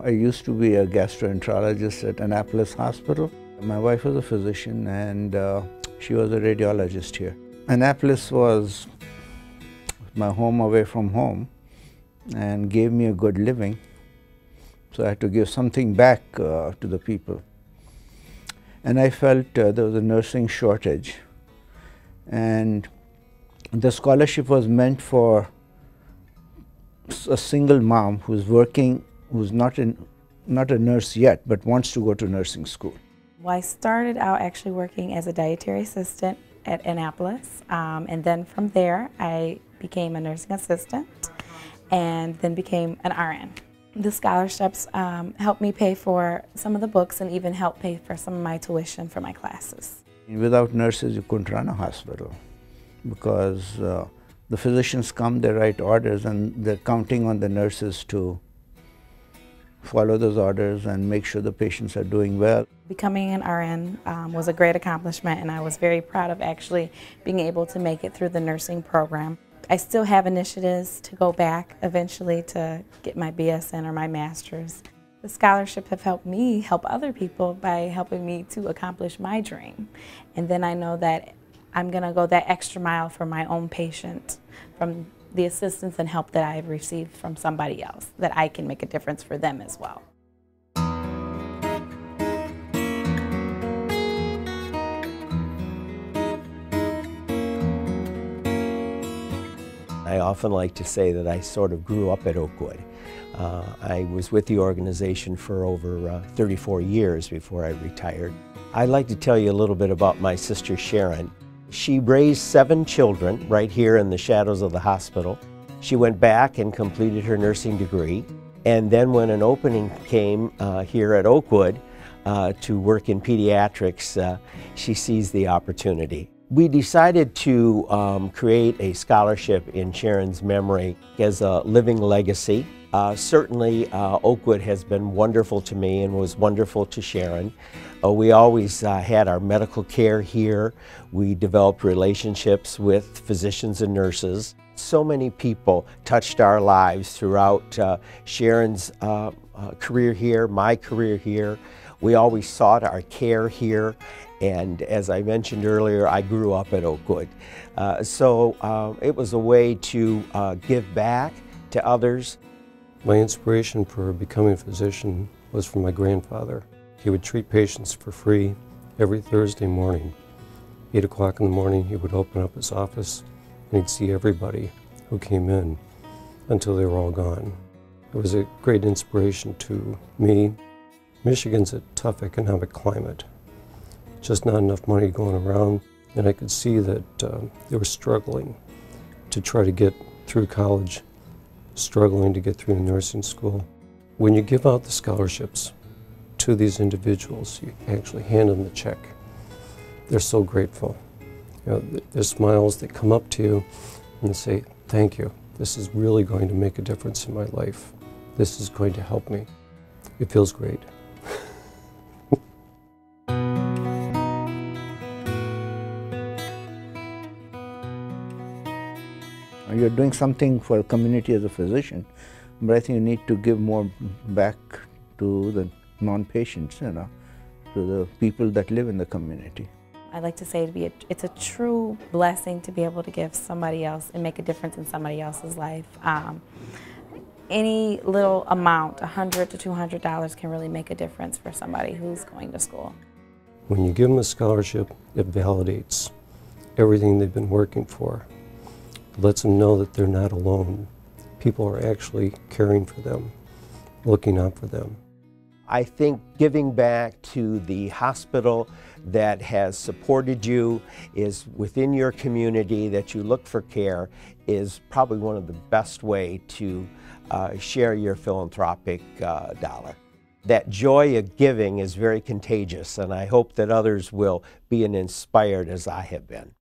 I used to be a gastroenterologist at Annapolis Hospital. My wife was a physician and she was a radiologist here. Annapolis was my home away from home and gave me a good living. So I had to give something back to the people. And I felt there was a nursing shortage. And the scholarship was meant for a single mom who's working, who's not a nurse yet, but wants to go to nursing school. Well, I started out actually working as a dietary assistant at Annapolis, and then from there I became a nursing assistant and then became an RN. The scholarships helped me pay for some of the books and even helped pay for some of my tuition for my classes. Without nurses, you couldn't run a hospital because the physicians come, they write orders, and they're counting on the nurses to follow those orders and make sure the patients are doing well. Becoming an RN was a great accomplishment, and I was very proud of actually being able to make it through the nursing program. I still have initiatives to go back eventually to get my BSN or my master's. The scholarships have helped me help other people by helping me to accomplish my dream. And then I know that I'm going to go that extra mile for my own patient from the assistance and help that I've received from somebody else, that I can make a difference for them as well. I often like to say that I sort of grew up at Oakwood. I was with the organization for over 34 years before I retired. I'd like to tell you a little bit about my sister Sharon. She raised 7 children right here in the shadows of the hospital. She went back and completed her nursing degree. And then when an opening came here at Oakwood to work in pediatrics, she seized the opportunity. We decided to create a scholarship in Sharon's memory as a living legacy. Certainly Oakwood has been wonderful to me and was wonderful to Sharon. We always had our medical care here. We developed relationships with physicians and nurses. So many people touched our lives throughout Sharon's career here, my career here. We always sought our care here, and as I mentioned earlier, I grew up at Oakwood. So it was a way to give back to others. My inspiration for becoming a physician was from my grandfather. He would treat patients for free every Thursday morning. 8 o'clock in the morning, he would open up his office and he'd see everybody who came in until they were all gone. It was a great inspiration to me. Michigan's a tough economic climate. Just not enough money going around, and I could see that they were struggling to try to get through college, struggling to get through nursing school. When you give out the scholarships to these individuals, you actually hand them the check. They're so grateful. You know, there's smiles that come up to you and say, thank you. This is really going to make a difference in my life. This is going to help me. It feels great. You're doing something for a community as a physician, but I think you need to give more back to the non-patients, you know, to the people that live in the community. I like to say it's a true blessing to be able to give somebody else and make a difference in somebody else's life. Any little amount, $100 to $200, can really make a difference for somebody who's going to school. When you give them a scholarship, it validates everything they've been working for. It lets them know that they're not alone. People are actually caring for them, looking out for them. I think giving back to the hospital that has supported you, is within your community, that you look for care, is probably one of the best way to share your philanthropic dollar. That joy of giving is very contagious, and I hope that others will be inspired as I have been.